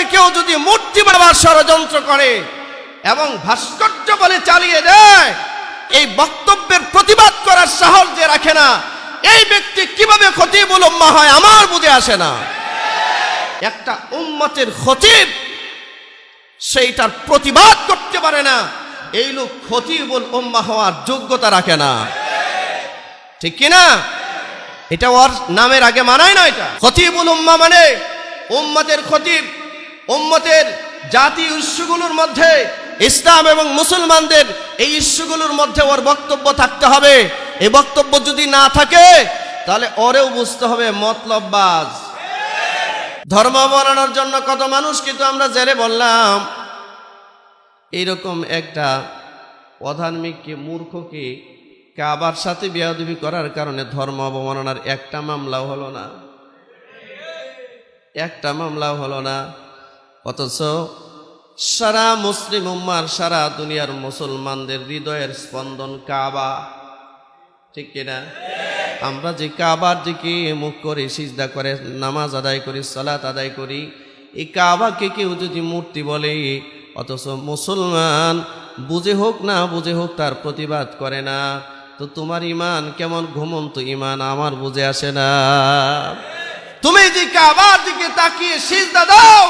কাবাকে কেউ যদি মূর্তি বানাবার ষড়যন্ত্র করে এবং ভাস্কর্য বলে চালিয়ে দেয়, এই বক্তব্যের প্রতিবাদ করার সাহস যে রাখে না, এই ব্যক্তি কিভাবে খতিবুল উম্মাহ হয় আমার বুঝে আসে না। একটা উম্মতের খতিব সেইটার প্রতিবাদ করতে পারে না, এই লোক খতিবুল উম্মাহ হওয়ার যোগ্যতা রাখে না, ঠিক কিনা? এটা ওর নামের আগে মানায় না। এটা খতিবুল উম্মাহ মানে উম্মতের খতিব, উম্মতের জাতীয় ইস্যুগুলোর মধ্যে ইসলাম এবং মুসলমানদের এই ইস্যুগুলোর মধ্যে ওর বক্তব্য থাকতে হবে। এই বক্তব্য যদি না থাকে তাহলে ওরেও বুঝতে হবে মতলববাজ। ধর্ম বানানোর জন্য কত মানুষ কিন্তু আমরা জেলে বললাম, এইরকম একটা অধার্মিককে, মূর্খকে কাবার সাথে বেয়াদবি করার কারণে ধর্ম অবমাননার একটা মামলাও হলো না, একটা মামলাও হলো না। অথচ সারা মুসলিম উম্মার, সারা দুনিয়ার মুসলমানদের হৃদয়ের স্পন্দন কাবা, ঠিক কিনা? আমরা যে কাবার দিকে মুখ করে সিজদা করে নামাজ আদায় করি, সালাত আদায় করি, এই কাবাকে কেউ যদি মূর্তি বলে, অথচ মুসলমান বুঝে হোক না বুঝে হোক তার প্রতিবাদ করে না, তো তোমার ইমান কেমন ঘুমন্ত ইমান আমার বুঝে আসে না। তুমি যে কাবার দিকে তাকিয়ে সিজদা দাও,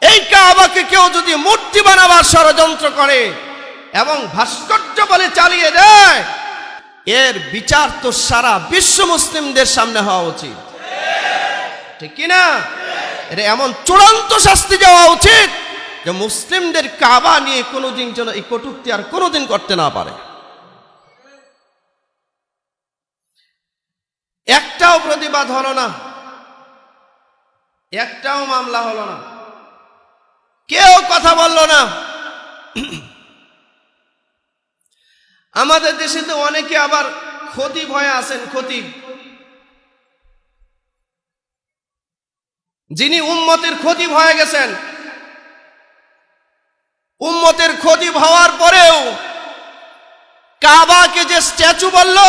এই কাবাকে কেউ যদি মূর্তি বানাবার ষড়যন্ত্র করে এবং ভাস্কর্য বলে চালিয়ে দেয়, এর বিচার তো সারা বিশ্ব মুসলিমদের সামনে হওয়া উচিত, ঠিক কিনা? এর এমন চূড়ান্ত শাস্তি দেওয়া উচিত যে মুসলিমদের কাবা নিয়ে কোনোদিন যেন এই কটূক্তি আর কোনোদিন করতে না পারে। একটাও প্রতিবাদ হলো না, একটাও মামলা হলো না, কেউ কথা বলল না। আমাদের দেশে তো অনেকে আবার খতিব হয়ে আছেন, খতিব যিনি উম্মতের খতিব হয়ে গেছেন, উম্মতের খতিব হওয়ার পরেও কাবাকে যে স্ট্যাচু বলল,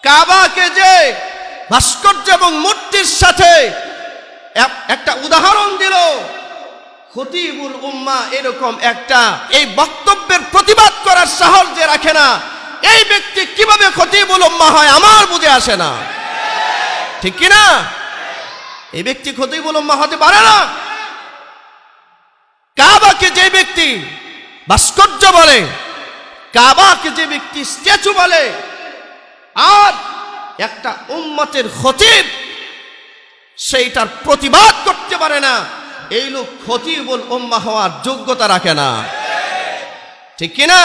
কাবাকে যে ভাস্কর্য এবং মূর্তির সাথে একটা উদাহরণ দিল, খতিবুল উম্মাহ এরকম একটা এই বক্তব্যের প্রতিবাদ করার সাহস যে রাখে না, এই ব্যক্তি কিভাবে খতিবুল উম্মাহ হয় আমার বুঝে আসে না, ঠিক কিনা? এই ব্যক্তি খতিবুল উম্মাহ হতে পারে না। কাবাকে যে ব্যক্তি ভাস্কর্য বলে, কাবাকে যে ব্যক্তি স্ট্যাচু বলে, আর একটা উম্মতের খতিব সেইটার প্রতিবাদ করতে পারে না, এই লোক খতিবুল উম্মাহ হওয়ার যোগ্যতা রাখে না, ঠিক কিনা?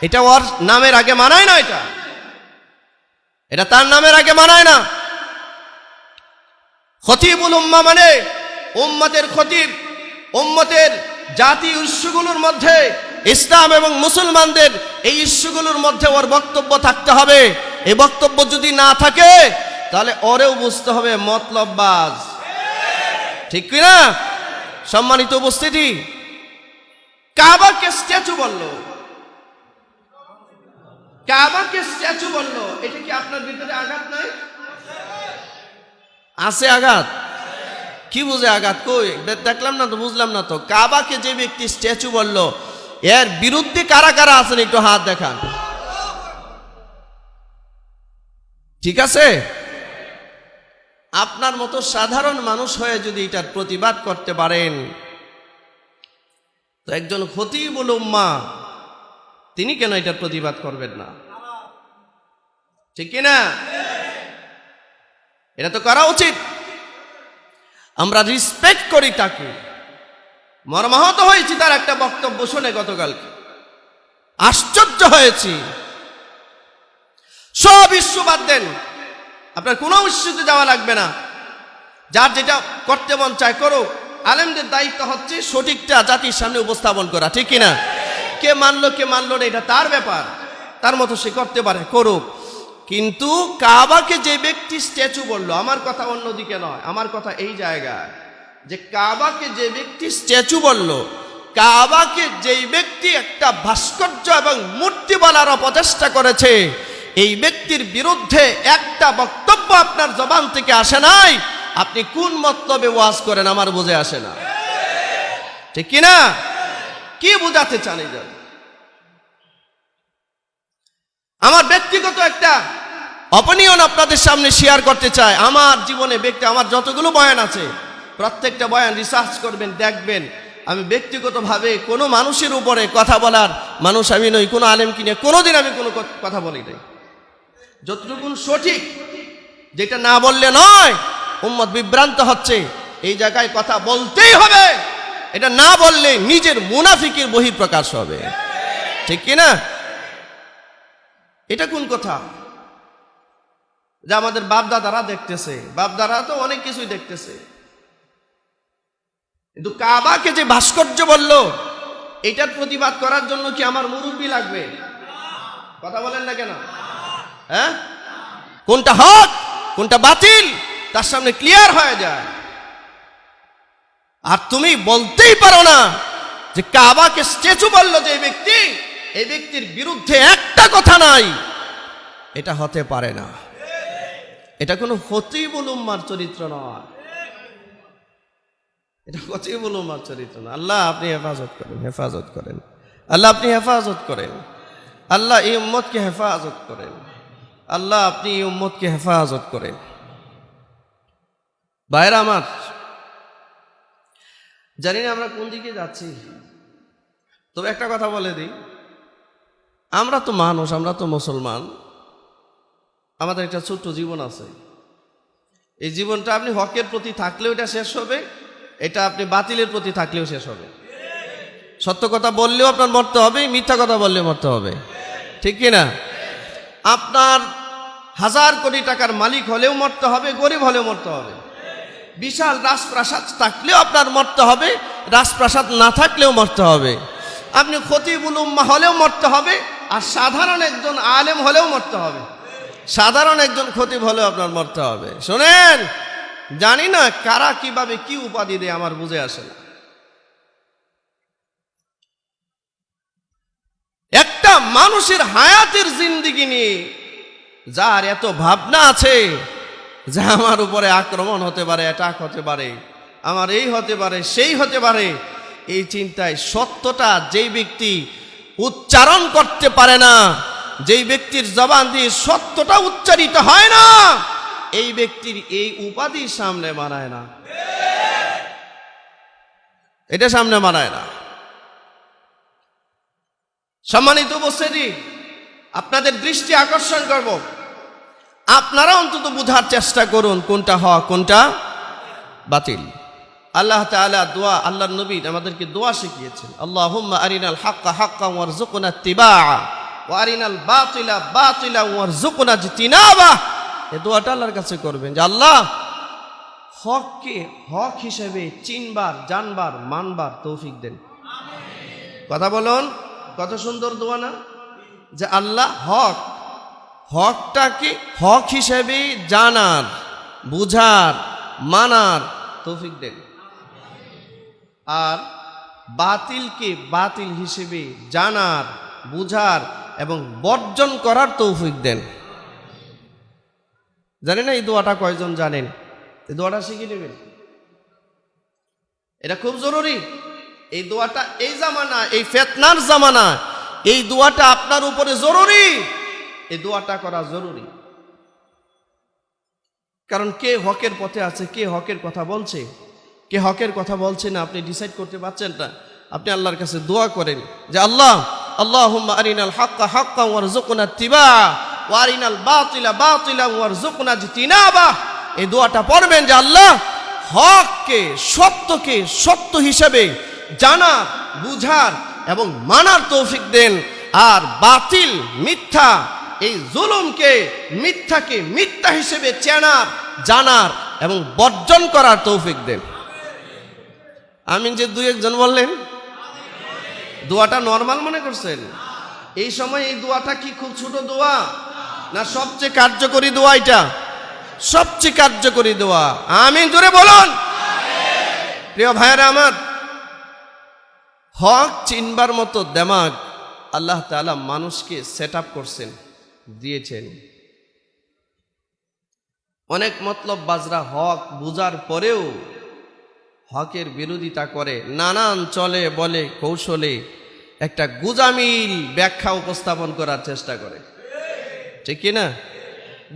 এটা ওর নামের আগে মানায় না, এটা তার নামের আগে মানায় না। খতিবুল উম্মাহ মানে উম্মতের খতিব, উম্মতের জাতীয় ইস্যুগুলোর মধ্যে ইসলাম এবং মুসলমানদের এই ইস্যুগুলোর মধ্যে ওর বক্তব্য থাকতে হবে। এই বক্তব্য যদি না থাকে তাহলে ওরেও বুঝতে হবে মতলববাজ, ঠিক কিনা? সম্মানিত উপস্থিতি, কাবাকে স্ট্যাচু বলল, কাবাকে স্ট্যাচু বলল, এটা কি আপনার ভিতরে আঘাত নাই? আছে আঘাত? কি বুঝে আঘাত? কই দেখলাম না তো, বুঝলাম না তো। কাবাকে যে ব্যক্তি স্ট্যাচু বলল, এর বিরুদ্ধে কারা কারা আছেন একটু হাত দেখান, ঠিক আছে? আপনার মতো সাধারণ মানুষ হয়ে যদি এটার প্রতিবাদ করতে পারেন, তো একজন খতিবুল উম্মাহ তিনি কেন এটার প্রতিবাদ করবেন না, ঠিক কিনা? এটা তো করা উচিত। আমরা রিসপেক্ট করি তাকে, মর্মাহত হয়েছি তার একটা বক্তব্য শুনে গতকালকে, আশ্চর্য হয়েছি। সব ইস্যু বাদ দেন, আপনার কোনো ইস্যুতে যাওয়া লাগবে না, যার যেটা করতে মন চায় করুক। আলেমদের দায়িত্ব হচ্ছে সঠিকটা জাতির সামনে উপস্থাপন করা, ঠিক কিনা? কে মানলো কে মানলো না এটা তার ব্যাপার, তার মতো সে করতে পারে, করুক। কিন্তু কাবাকে যে ব্যক্তি স্ট্যাচু বললো, আমার কথা অন্যদিকে নয়, আমার কথা এই জায়গায় যে কাবাকে যে ব্যক্তি স্ট্যাচু বললো, কাবাকে যেই ব্যক্তি একটা ভাস্কর্য এবং মূর্তি বলার অপচেষ্টা করেছে, এই ব্যক্তির বিরুদ্ধে একটা বক্তব্য আপনার জবান থেকে আসে নাই, আপনি কোন মতলবে ওয়াজ করেন আমার বুঝে আসে না, ঠিক কি না? কি বুঝাতে চান? এই জন্য আমার ব্যক্তিগত একটা অপিনিয়ন আপনাদের সামনে শেয়ার করতে চাই। আমার জীবনে আমার যতগুলো বয়ান আছে প্রত্যেকটা বয়ান রিসার্চ করবেন, দেখবেন আমি ব্যক্তিগতভাবে কোনো মানুষের উপরে কথা বলার মানুষ আমি নই, কোনো আলেমকে নিয়ে কোনোদিন আমি কোনো কথা বলি নাই। যতটুকু সঠিক, যেটা না বললে নয়, উম্মত বিভ্রান্ত হচ্ছে, এই জায়গায় কথা বলতেই হবে। এটা না বললে নিজের মুনাফিকের বহিঃপ্রকাশ হবে, ঠিক কি না? এটা কোন কথা যে আমাদের বাপদাদারা দেখতেছে? বাপদাদারা তো অনেক কিছুই দেখতেছে, কিন্তু কাবাকে যে ভাস্কর্য বলল, এটার প্রতিবাদ করার জন্য কি আমার মুরব্বি লাগবে? কথা বলেন না কেন? হ্যাঁ, কোনটা হক কোনটা বাতিল তার সামনে ক্লিয়ার হয়ে যায়। আর তুমি বলতেই পারো না যে কাবাকে স্ট্যাচু বলল যে ব্যক্তি, এই ব্যক্তির বিরুদ্ধে একটা কথা নাই, এটা হতে পারে না। এটা কোনো খতিবুল উম্মার চরিত্র নয়, এটা খতিবুল উম্মার চরিত্র না। আল্লাহ আপনি হেফাজত করেন, হেফাজত করেন আল্লাহ, আপনি হেফাজত করেন আল্লাহ, এই উম্মতকে হেফাজত করেন আল্লাহ, আপনি এই উম্মতকে হেফাজত করেন। ভাইরা আমার, জানি না আমরা কোন দিকে যাচ্ছি, তবে একটা কথা বলে দিই, আমরা তো মানুষ, আমরা তো মুসলমান, আমাদের একটা ছোট্ট জীবন আছে। এই জীবনটা আপনি হকের প্রতি থাকলেও এটা শেষ হবে, এটা আপনি বাতিলের প্রতি থাকলেও শেষ হবে। সত্য কথা বললেও আপনার মরতে হবে, মিথ্যা কথা বললেও মরতে হবে, ঠিক কি না? আপনার 1000 কোটি টাকার মালিক হলেও মরতে হবে, গরিব হলেও মরতে হবে। বিশাল রাজপ্রাসাদ থাকলেও আপনার মরতে হবে, রাজপ্রাসাদ না থাকলেও মরতে হবে। আপনি খতিবুল উম্মাহ হলেও মরতে হবে, আর সাধারণ একজন আলেম হলেও মরতে হবে, সাধারণ একজন খতিব হলেও আপনার মরতে হবে। শোনেন, জানি না কারা কিভাবে কি উপাধি দেয়, আমার বুঝে আসে না। একটা মানুষের হায়াতের জিন্দেগি নিয়ে যার এত ভাবনা আছে যে আমার উপরে আক্রমণ হতে পারে, অ্যাটাক হতে পারে, আমার এই হতে পারে, সেই হতে পারে, এই চিন্তায় সত্যটা যেই ব্যক্তি উচ্চারণ করতে পারে না, যেই ব্যক্তির জবান দিয়ে সত্যটা উচ্চারিত হয় না, এই ব্যক্তির এই উপাধি সামনে মানায় না, এটা সামনে মানায় না। সম্মানিত উপস্থিতি, আপনাদের দৃষ্টি আকর্ষণ করব, আপনারা অন্তত বুঝার চেষ্টা করুন কোনটা হক কোনটা বাতিল। আল্লাহ তাআলা দোয়া, আল্লাহর নবী আমাদেরকে দোয়া শিখিয়েছেন, আল্লাহুম্মা আরিনাল হাক্কা হাক্কান ওয়ারযুকনা ইত্তিবাআ ওয়া আরিনাল বাতিলা বাতিলা ওয়ারযুকনা ইজতিনাবা। এই দোয়াটা আল্লাহর কাছে করবেন যে আল্লাহ হককে হক হিসেবে চিনবার, জানবার, মানবার তৌফিক দেন। কথা বলুন, কত সুন্দর দোয়া না? যে আল্লাহ হকটাকে হক হিসেবে জানার, বুঝার, মানার তৌফিক দেন, আর বাতিলকে বাতিল হিসেবে জানার, বুঝার এবং বর্জন করার তৌফিক দেন। জানেন না এই দোয়াটা কয়জন জানেন? এই দোয়াটা শিখে নেবেন, এটা খুব জরুরি। এই দোয়াটা এই জামানা, এই ফিতনার জামানা, এই দোয়াটা আপনার উপরে জরুরি, এই দোয়াটা করা জরুরি। কারণ কে হকের পথে আছে, কে হকের কথা বলছে, কে হকের কথা বলছে না, আপনি ডিসাইড করতে পারছেন না। আপনি আল্লাহর কাছে দোয়া করেন যে আল্লাহ, আল্লাহুম্মা আরিনাল হাক্কা হাক্কান ওয়ারযুকনা ইত্তিবাআ ওয়া আরিনাল বাতিলা বাতিলা ওয়ারযুকনা ইজতিনাবা। এই দোয়াটা পড়বেন যে আল্লাহ হককে, সত্যকে সত্য হিসেবে জানা, বুঝার এবং মানার তৌফিক দেন, আর বাতিল, মিথ্যা, এই জুলুমকে, মিথ্যাকে মিথ্যা হিসেবে চেনার, জানার এবং বর্জন করার তৌফিক দেন। আমিন যে দুই একজন বললেন, দোয়াটা নরমাল মনে করছেন? এই সময় এই দোয়াটা কি খুব ছোট দোয়া না? সবচেয়ে কার্যকরী দোয়া এটা, সবচেয়ে কার্যকরী দোয়া। আমিন জোরে বলুন। প্রিয় ভাইয়েরা আমার, হক চিনবার মতো দেমাগ আল্লাহ তাআলা মানুষকে সেট আপ করছেন, দিয়েছেন। অনেক মতলব বাজরা হক বুঝার পরেও হকের বিরোধিতা করে, নানান চলে বলে কৌশলে একটা গুজামিল ব্যাখ্যা উপস্থাপন করার চেষ্টা করে, ঠিক কিনা?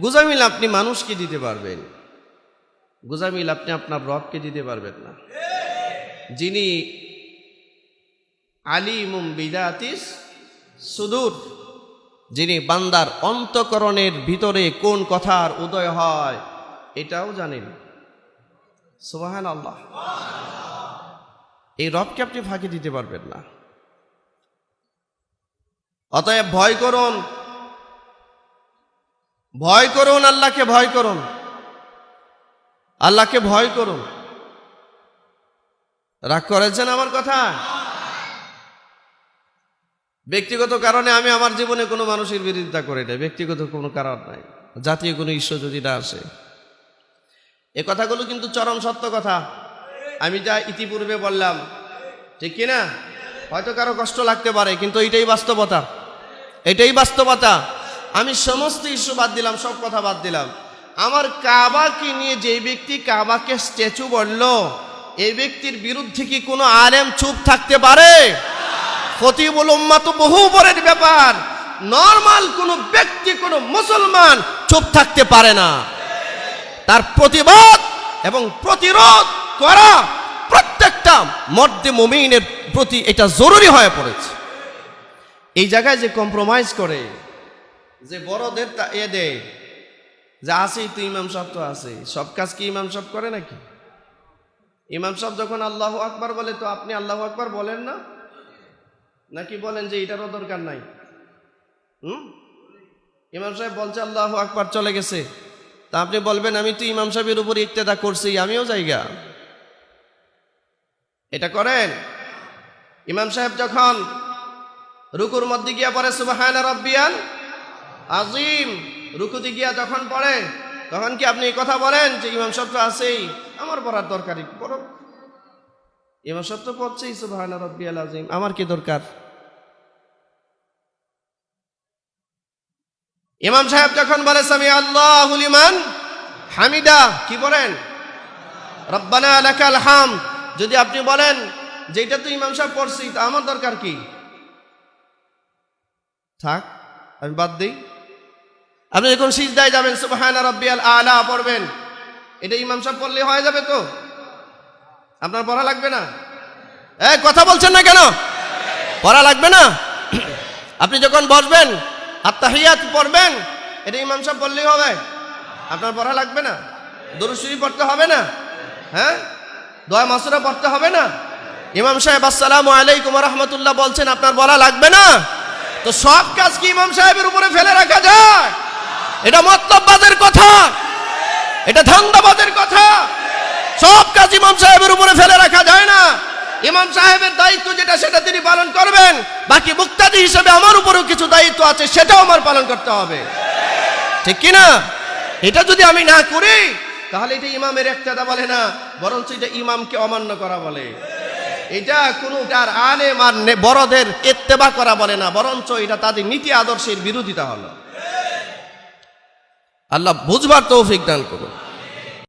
গুজামিল আপনি মানুষকে দিতে পারবেন, গুজামিল আপনি আপনার রবকে দিতে পারবেন না, যিনি আলিমুম বিদাতিস সুদূর, যিনি বান্দার অন্তঃকরণের ভিতরে কোন কথার উদয় হয় এটাও জানেন। সুবহানাল্লাহ। এই রবকে আপনি ফাঁকি দিতে পারবেন না। অতএব ভয় করুন, ভয় করুন, আল্লাহকে ভয় করুন, আল্লাহকে ভয় করুন। রাগ করেছেন আমার কথা? ব্যক্তিগত কারণে আমি আমার জীবনে কোনো মানুষের বিরোধিতা করি না, ব্যক্তিগত কোনো কারণ নাই, জাতীয় কোনো ইস্যু যদি না আসে। এ কথাগুলো কিন্তু চরম সত্য কথা, আমি যা ইতিপূর্বে বললাম, ঠিক কিনা? হয়তো কারো কষ্ট লাগতে পারে, কিন্তু এটাই বাস্তবতা, এটাই বাস্তবতা। আমি সমস্ত ইস্যু বাদ দিলাম, সব কথা বাদ দিলাম। আমার কাবাকে নিয়ে যে ব্যক্তি কাবাকে স্ট্যাচু বলল, এই ব্যক্তির বিরুদ্ধে কি কোনো আলেম চুপ থাকতে পারে? খতিবুল উম্মাহ তো বহু উপরের ব্যাপার, নরমাল কোনো ব্যক্তি, কোনো মুসলমান চুপ থাকতে পারে না। তার প্রতিবাদ এবং প্রতিরোধ করা প্রত্যেকটা মর্দে মুমিনের প্রতি এটা জরুরি হয়ে পড়েছে। এই জায়গায় যে কম্প্রোমাইজ করে, যে বড়দের এ দেয়, যে আসেই তো ইমাম সাহেব তো আছে, সব কাজ কি ইমাম সাহেব করে নাকি? ইমাম সাহেব যখন আল্লাহু আকবার বলে তো আপনি আল্লাহু আকবার বলেন না, নাকি বলেন যে এটারও দরকার নাই? ইমাম সাহেব বলছে আল্লাহু আকবার, চলে গেছে, তা আপনি বলবেন আমি তো ইমাম সাহেবের উপর ইক্তেদা করছি, আমিও জায়গা। এটা করেন? ইমাম সাহেব যখন রুকুর মধ্যে গিয়া পড়ে সুবহানা রাব্বিয়াল আযীম, রুকুতে গিয়া যখন পড়ে, তখন কি আপনি এই কথা বলেন যে ইমাম সাহেব তো আছেই, আমার পড়ার দরকারই পড়ো, ইমাম সাহেব তো পড়ছেই সুবহানা রাব্বিয়াল আযীম, আমার কি দরকার? ইমাম সাহেব যখন বলে সামি আল্লাহু লিমান হামিদা, কি বলেন? রব্বানা লাকাল হামদ। যদি আপনি বলেন যে এটা তো ইমাম সাহেব পড়ছি, তা আমার দরকার কি? থাক, আমি বাদ দিই। আপনি যখন সিজদায় যাবেন সুবহানা রাব্বিয়াল আলা পড়বেন, এটা ইমাম সাহেব পড়লে হয়ে যাবে তো? আপনার পড়া লাগবে না? কথা বলছেন না কেন? পড়া লাগবে না? আপনি যখন বসবেন আত্তাহিয়াত পড়বেন, এটা ইমাম সাহেব বললেই হবে? আপনার পড়া লাগবে না? দরুদ শরীফ পড়তে হবে না? হ্যাঁ, দোয়া মাসুরা পড়তে হবে না? ইমাম সাহেব আসসালামু আলাইকুম ওয়া রাহমাতুল্লাহ বলছেন, আপনার বলা লাগবে না? তো সব কাজ কি ইমাম সাহেবের উপরে ফেলে রাখা যায়? এটা মতলববাদের কথা, এটা ধান্দাবাদের কথা। সব কাজ ইমাম সাহেবের উপরে ফেলে রাখা যায় না। ইমাম সাহেবের দায়িত্ব যেটা, সেটা তিনি পালন করবেন। বাকি মুক্তাদি হিসেবে আমার উপরেও কিছু দায়িত্ব আছে, সেটাও আমার পালন করতে হবে, ঠিক কিনা? এটা যদি আমি না করি, তাহলে এটা ইমামের ইক্তেদা বলে না, বরঞ্চ এটা ইমামকে অমান্য করা বলে। এটা কোনো তার আলেম আর বড়দের ইত্তেবা করা বলে না, বরঞ্চ এটা তাদের নীতি আদর্শের বিরোধিতা হলো। আল্লাহ বুঝবার তৌফিক দান করুন।